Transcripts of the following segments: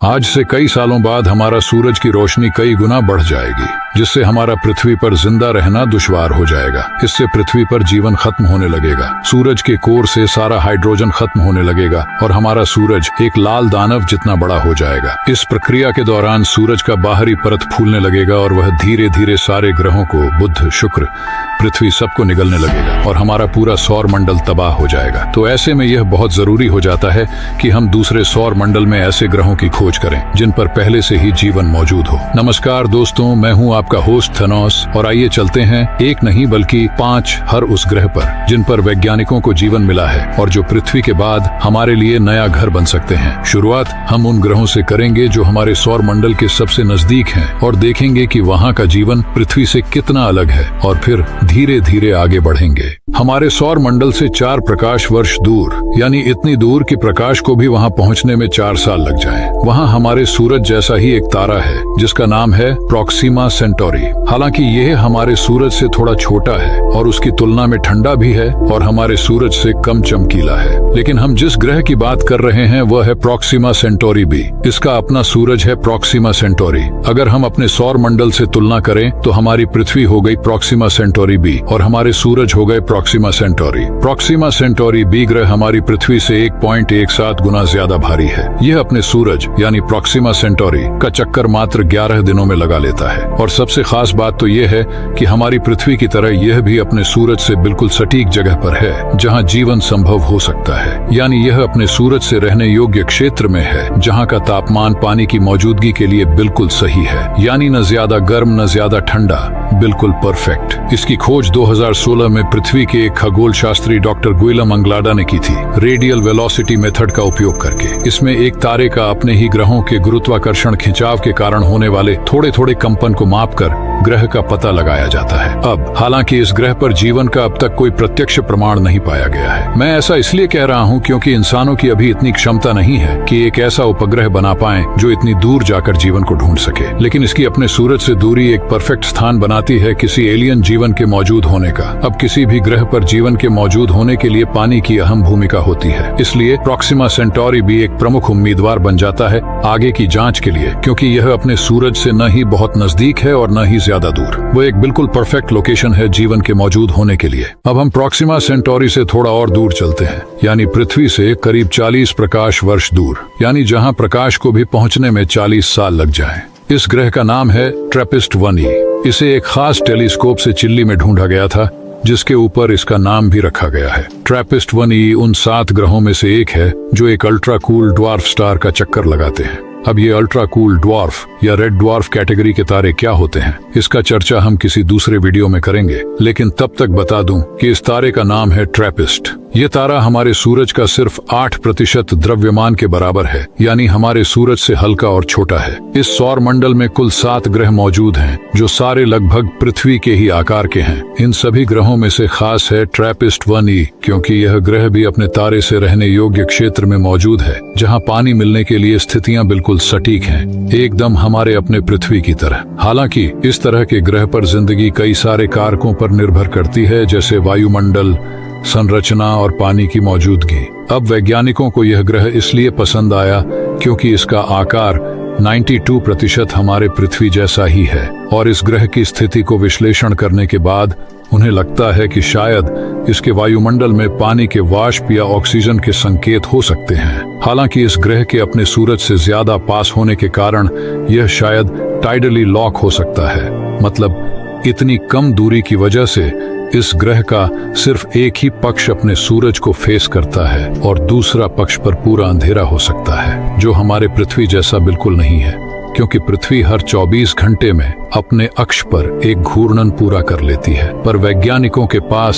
आज से कई सालों बाद हमारा सूरज की रोशनी कई गुना बढ़ जाएगी, जिससे हमारा पृथ्वी पर जिंदा रहना दुश्वार हो जाएगा। इससे पृथ्वी पर जीवन खत्म होने लगेगा। सूरज के कोर से सारा हाइड्रोजन खत्म होने लगेगा और हमारा सूरज एक लाल दानव जितना बड़ा हो जाएगा। इस प्रक्रिया के दौरान सूरज का बाहरी परत फूलने लगेगा और वह धीरे धीरे सारे ग्रहों को, बुध, शुक्र, पृथ्वी, सबको निगलने लगेगा और हमारा पूरा सौर मंडल तबाह हो जाएगा। तो ऐसे में यह बहुत जरूरी हो जाता है कि हम दूसरे सौर मंडल में ऐसे ग्रहों की खोज करें जिन पर पहले से ही जीवन मौजूद हो। नमस्कार दोस्तों, मैं हूं आपका होस्ट थेनोस और आइए चलते हैं एक नहीं बल्कि 5 हर उस ग्रह पर जिन पर वैज्ञानिकों को जीवन मिला है और जो पृथ्वी के बाद हमारे लिए नया घर बन सकते हैं। शुरुआत हम उन ग्रहों से करेंगे जो हमारे सौर मंडल के सबसे नजदीक हैं और देखेंगे कि वहाँ का जीवन पृथ्वी से कितना अलग है और फिर धीरे धीरे आगे बढ़ेंगे। हमारे सौर मंडल से 4 प्रकाश वर्ष दूर, यानी इतनी दूर कि प्रकाश को भी वहां पहुंचने में 4 साल लग जाएं। वहां हमारे सूरज जैसा ही एक तारा है जिसका नाम है प्रोक्सिमा सेंटोरी। हालांकि यह हमारे सूरज से थोड़ा छोटा है और उसकी तुलना में ठंडा भी है और हमारे सूरज से कम चमकीला है। लेकिन हम जिस ग्रह की बात कर रहे हैं वह है प्रोक्सिमा सेंटोरी बी। इसका अपना सूरज है प्रोक्सिमा सेंटोरी। अगर हम अपने सौर मंडल से तुलना करें तो हमारी पृथ्वी हो गई प्रोक्सिमा सेंटोरी बी और हमारे सूरज हो गए Proxima Centauri. Proxima Centauri B ग्रह हमारी पृथ्वी से 1.17 गुना ज्यादा भारी है। यह अपने सूरज यानी प्रोक्सिमा सेंटोरी का चक्कर मात्र 11 दिनों में लगा लेता है और सबसे खास बात तो यह है कि हमारी पृथ्वी की तरह यह भी अपने सूरज से बिल्कुल सटीक जगह पर है जहां जीवन संभव हो सकता है। यानी यह अपने सूरज से रहने योग्य क्षेत्र में है जहां का तापमान पानी की मौजूदगी के लिए बिल्कुल सही है, यानी न ज्यादा गर्म न ज्यादा ठंडा, बिल्कुल परफेक्ट। इसकी खोज 2016 में पृथ्वी के एक खगोल शास्त्री डॉक्टर गुइलम अंगलाडा ने की थी, रेडियल वेलोसिटी मेथड का उपयोग करके। इसमें एक तारे का अपने ही ग्रहों के गुरुत्वाकर्षण खिंचाव के कारण होने वाले थोड़े थोड़े कंपन को मापकर ग्रह का पता लगाया जाता है। अब हालांकि इस ग्रह पर जीवन का अब तक कोई प्रत्यक्ष प्रमाण नहीं पाया गया है। मैं ऐसा इसलिए कह रहा हूं क्योंकि इंसानों की अभी इतनी क्षमता नहीं है कि एक ऐसा उपग्रह बना पाएं जो इतनी दूर जाकर जीवन को ढूंढ सके। लेकिन इसकी अपने सूरज से दूरी एक परफेक्ट स्थान बनाती है किसी एलियन जीवन के मौजूद होने का। अब किसी भी ग्रह पर जीवन के मौजूद होने के लिए पानी की अहम भूमिका होती है। इसलिए प्रोक्सिमा सेंटोरी भी एक प्रमुख उम्मीदवार बन जाता है आगे की जांच के लिए, क्योंकि यह अपने सूरज से न ही बहुत नजदीक है और न ही ज्यादा दूर। वो एक बिल्कुल परफेक्ट लोकेशन है जीवन के मौजूद होने के लिए। अब हम प्रोक्सिमा सेंटोरी से थोड़ा और दूर चलते हैं, यानी पृथ्वी से करीब 40 प्रकाश वर्ष दूर, यानी जहां प्रकाश को भी पहुंचने में 40 साल लग जाएं। इस ग्रह का नाम है ट्रैपिस्ट 1e। इसे एक खास टेलीस्कोप से चिल्ली में ढूंढा गया था जिसके ऊपर इसका नाम भी रखा गया है। ट्रैपिस्ट 1e उन 7 ग्रहों में से एक है जो एक अल्ट्रा कूल ड्वार्फ स्टार का चक्कर लगाते हैं। अब ये अल्ट्रा कूल ड्वार्फ या रेड ड्वार्फ कैटेगरी के तारे क्या होते हैं, इसका चर्चा हम किसी दूसरे वीडियो में करेंगे। लेकिन तब तक बता दूं कि इस तारे का नाम है ट्रैपिस्ट। ये तारा हमारे सूरज का सिर्फ 8% द्रव्यमान के बराबर है, यानी हमारे सूरज से हल्का और छोटा है। इस सौर मंडल में कुल 7 ग्रह मौजूद हैं जो सारे लगभग पृथ्वी के ही आकार के हैं। इन सभी ग्रहों में से खास है ट्रैपिस्ट 1e क्योंकि यह ग्रह भी अपने तारे से रहने योग्य क्षेत्र में मौजूद है जहाँ पानी मिलने के लिए स्थितियाँ बिल्कुल सटीक हैं, एकदम हमारे अपने पृथ्वी की तरह। हालांकि इस तरह के ग्रह पर जिंदगी कई सारे कारकों पर निर्भर करती है, जैसे वायुमंडल, संरचना और पानी की मौजूदगी। अब वैज्ञानिकों को यह ग्रह इसलिए पसंद आया क्योंकि इसका आकार 92% हमारे पृथ्वी जैसा ही है और इस ग्रह की स्थिति को विश्लेषण करने के बाद उन्हें लगता है कि शायद इसके वायुमंडल में पानी के वाष्प या ऑक्सीजन के संकेत हो सकते हैं। हालांकि इस ग्रह के अपने सूरज से ज्यादा पास होने के कारण यह शायद टाइडली लॉक हो सकता है, मतलब इतनी कम दूरी की वजह से इस ग्रह का सिर्फ एक ही पक्ष अपने सूरज को फेस करता है और दूसरा पक्ष पर पूरा अंधेरा हो सकता है, जो हमारे पृथ्वी जैसा बिल्कुल नहीं है, क्योंकि पृथ्वी हर 24 घंटे में अपने अक्ष पर एक घूर्णन पूरा कर लेती है। पर वैज्ञानिकों के पास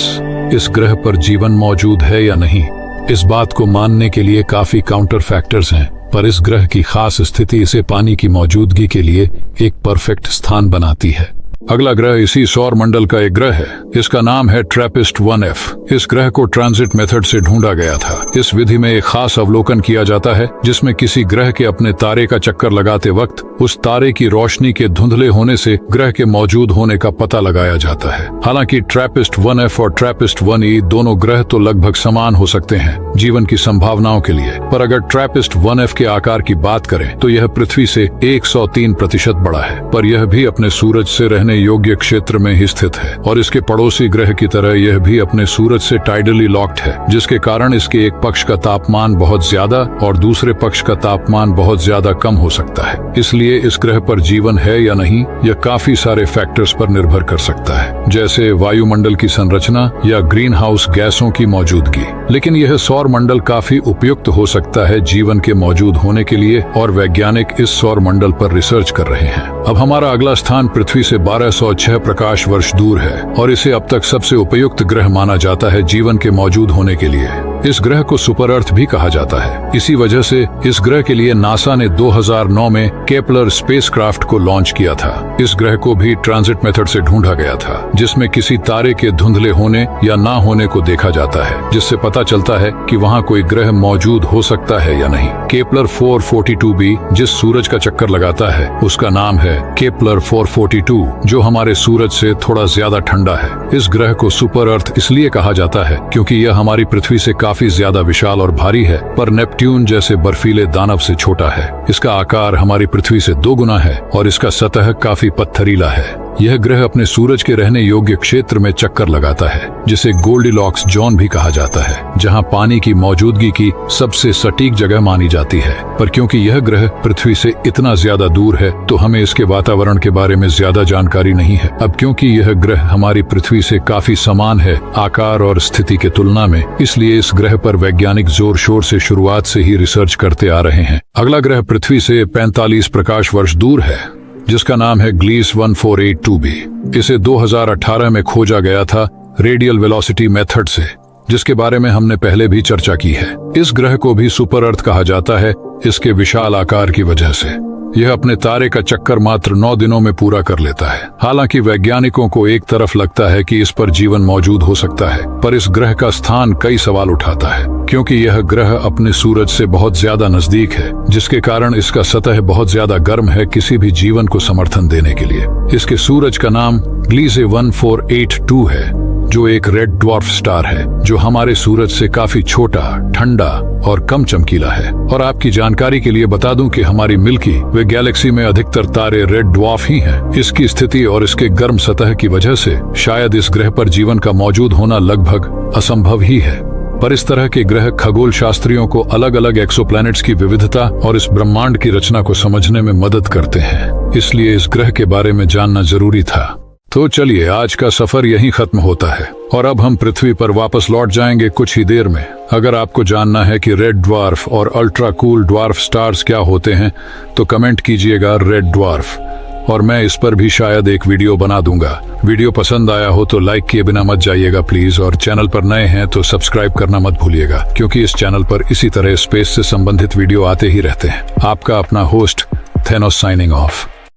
इस ग्रह पर जीवन मौजूद है या नहीं, इस बात को मानने के लिए काफी काउंटर फैक्टर्स हैं। पर इस ग्रह की खास स्थिति इसे पानी की मौजूदगी के लिए एक परफेक्ट स्थान बनाती है। अगला ग्रह इसी सौर मंडल का एक ग्रह है। इसका नाम है ट्रैपिस्ट 1F। इस ग्रह को ट्रांजिट मेथड से ढूंढा गया था। इस विधि में एक खास अवलोकन किया जाता है जिसमें किसी ग्रह के अपने तारे का चक्कर लगाते वक्त उस तारे की रोशनी के धुंधले होने से ग्रह के मौजूद होने का पता लगाया जाता है। हालांकि ट्रैपिस्ट 1F और ट्रैपिस्ट 1E दोनों ग्रह तो लगभग समान हो सकते हैं जीवन की संभावनाओं के लिए, पर अगर ट्रैपिस्ट 1F के आकार की बात करें तो यह पृथ्वी से 103% बड़ा है, पर यह भी अपने सूरज से रहने योग्य क्षेत्र में ही स्थित है और इसके पड़ोसी ग्रह की तरह यह भी अपने सूरज से टाइडली लॉक्ड है, जिसके कारण इसके एक पक्ष का तापमान बहुत ज्यादा और दूसरे पक्ष का तापमान बहुत ज्यादा कम हो सकता है। इसलिए इस ग्रह पर जीवन है या नहीं यह काफी सारे फैक्टर्स पर निर्भर कर सकता है, जैसे वायुमंडल की संरचना या ग्रीन हाउस गैसों की मौजूदगी। लेकिन यह सौर मंडल काफी उपयुक्त हो सकता है जीवन के मौजूद होने के लिए और वैज्ञानिक इस सौर मंडल पर रिसर्च कर रहे हैं। अब हमारा अगला स्थान पृथ्वी से 1206 प्रकाश वर्ष दूर है और इसे अब तक सबसे उपयुक्त ग्रह माना जाता है जीवन के मौजूद होने के लिए। इस ग्रह को सुपर अर्थ भी कहा जाता है। इसी वजह से इस ग्रह के लिए नासा ने 2009 में केपलर स्पेसक्राफ्ट को लॉन्च किया था। इस ग्रह को भी ट्रांजिट मेथड से ढूंढा गया था, जिसमें किसी तारे के धुंधले होने या ना होने को देखा जाता है, जिससे पता चलता है कि वहाँ कोई ग्रह मौजूद हो सकता है या नहीं। केपलर 442b जिस सूरज का चक्कर लगाता है उसका नाम है केपलर 442, जो हमारे सूरज से थोड़ा ज्यादा ठंडा है। इस ग्रह को सुपर अर्थ इसलिए कहा जाता है क्योंकि यह हमारी पृथ्वी से काफी ज्यादा विशाल और भारी है, पर नेपट्यून जैसे बर्फीले दानव से छोटा है। इसका आकार हमारी पृथ्वी से 2 गुना है और इसका सतह काफी पत्थरीला है। यह ग्रह अपने सूरज के रहने योग्य क्षेत्र में चक्कर लगाता है, जिसे गोल्डीलॉक्स जोन भी कहा जाता है, जहां पानी की मौजूदगी की सबसे सटीक जगह मानी जाती है। पर क्योंकि यह ग्रह पृथ्वी से इतना ज्यादा दूर है तो हमें इसके वातावरण के बारे में ज्यादा जानकारी नहीं है। अब क्योंकि यह ग्रह हमारी पृथ्वी से काफी समान है आकार और स्थिति के तुलना में, इसलिए इस ग्रह पर वैज्ञानिक जोर शोर से शुरुआत से ही रिसर्च करते आ रहे हैं। अगला ग्रह पृथ्वी से 45 प्रकाश वर्ष दूर है, जिसका नाम है ग्लीस 1482b। इसे 2018 में खोजा गया था रेडियल वेलोसिटी मेथड से, जिसके बारे में हमने पहले भी चर्चा की है। इस ग्रह को भी सुपर अर्थ कहा जाता है इसके विशाल आकार की वजह से। यह अपने तारे का चक्कर मात्र 9 दिनों में पूरा कर लेता है। हालांकि वैज्ञानिकों को एक तरफ लगता है कि इस पर जीवन मौजूद हो सकता है, पर इस ग्रह का स्थान कई सवाल उठाता है, क्योंकि यह ग्रह अपने सूरज से बहुत ज्यादा नजदीक है, जिसके कारण इसका सतह बहुत ज्यादा गर्म है किसी भी जीवन को समर्थन देने के लिए। इसके सूरज का नाम ग्लीसे 1482 है, जो एक रेड ड्वार्फ स्टार है, जो हमारे सूरज से काफी छोटा, ठंडा और कम चमकीला है। और आपकी जानकारी के लिए बता दूं कि हमारी मिल्की वे गैलेक्सी में अधिकतर तारे रेड ड्वार्फ ही हैं। इसकी स्थिति और इसके गर्म सतह की वजह से शायद इस ग्रह पर जीवन का मौजूद होना लगभग असंभव ही है। पर इस तरह के ग्रह खगोल शास्त्रियों को अलग अलग एक्सोप्लैनेट्स की विविधता और इस ब्रह्मांड की रचना को समझने में मदद करते हैं, इसलिए इस ग्रह के बारे में जानना जरूरी था। तो चलिए, आज का सफर यहीं खत्म होता है और अब हम पृथ्वी पर वापस लौट जाएंगे कुछ ही देर में। अगर आपको जानना है कि रेड ड्वार्फ और अल्ट्रा कूल ड्वार्फ स्टार्स क्या होते हैं तो कमेंट कीजिएगा रेड ड्वार्फ, और मैं इस पर भी शायद एक वीडियो बना दूंगा। वीडियो पसंद आया हो तो लाइक किए बिना मत जाइएगा प्लीज, और चैनल पर नए हैं तो सब्सक्राइब करना मत भूलिएगा, क्योंकि इस चैनल पर इसी तरह स्पेस से संबंधित वीडियो आते ही रहते हैं। आपका अपना होस्ट थेनोस साइनिंग ऑफ।